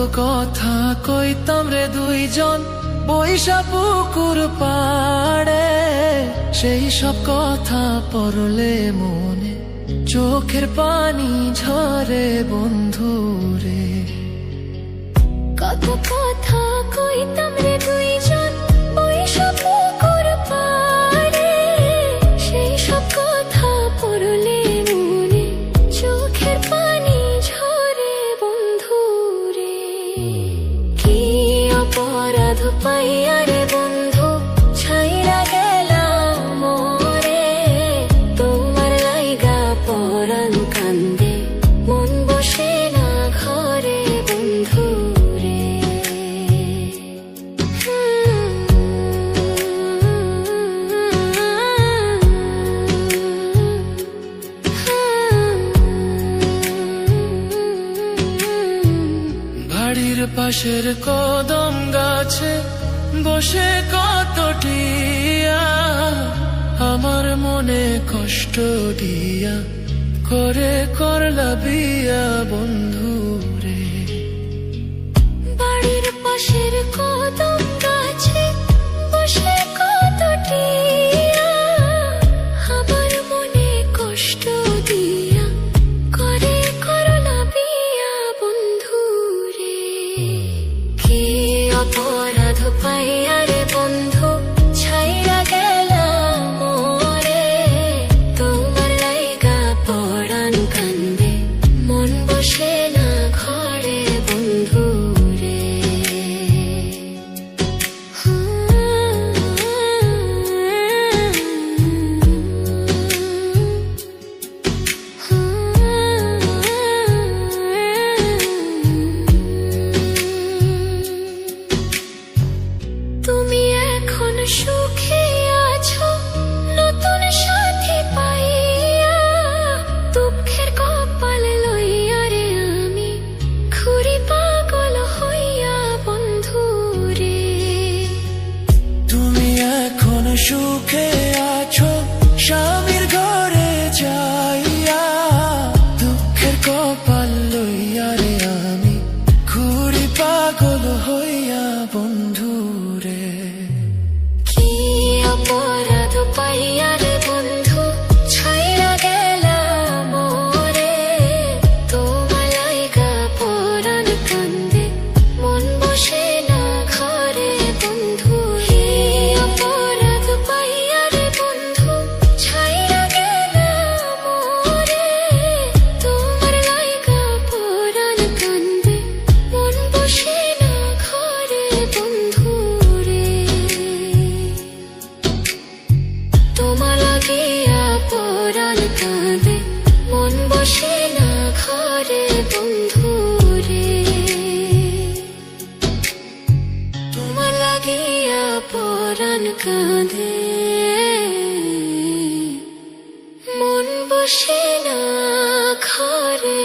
কথা কইতাম রে দুইজন বৈশা পুকুর পাড়ে, সেই সব কথা পড়লে মনে চোখের পানি ঝরে বন্ধু রে। কত কথা কইতাম রে দুইজন বৈশা পুকুর পাড়ে, সেই সব কথা পড়লে মনে চোখের পানি ঝরে বন্ধু রে। কি অপরাধ পাইয়া রে বন্ধু ছাইরা গেলাম মোরে, তোমার লাইগা পরাণ কান্দে মন বসে না ঘরে বন্ধু রে। বাড়ির পাশের কদম গাছে বসে কত টিয়া, আমার মনে কষ্ট দিয়া করে করলা বিয়া বন্ধু রে। বাড়ির পাশের কদম গাছে বসে কত টিয়া, আমার মনে কষ্ট দিয়া করে করলা বিয়া বন্ধু রে। কি অপরাধ পাইয়া রে বন্ধু ছাইরা গেলাম মোরে, তোমার লাইগা পরাণ কান্দে মন বসে না ঘরে বন্ধু রে। তুমি এখন সুখে আছো নতুন সাথী পাইয়া, দুঃখের কপাল লইয়া রে আমি ঘুরি পাগল হইয়া বন্ধু রে। তুমি এখন সুখে আছো স্বামীর ঘরে যাইয়া, দুঃখের কপাল লইয়া রে আমি ঘুরি পাগল হইয়া বন্ধু রে। কি অপরাধ পাইয়া রে বন্ধু ছাইরা গেলাম মোরে, তোমার লাইগা পরাণ কান্দে মন বসে না ঘরে বন্ধু। কি অপরাধ পাইয়া রে বন্ধু ছাইরা গেলাম মোরে, তোমার লাইগা পরাণ কান্দে মন বসে না ঘরে বন্ধু রে। তোমার লাগিয়া পরাণ কাঁদে মন বসে না ঘরে বন্ধু রে। তোমার লাগিয়া পরাণ কাঁদে মন বসে না ঘরে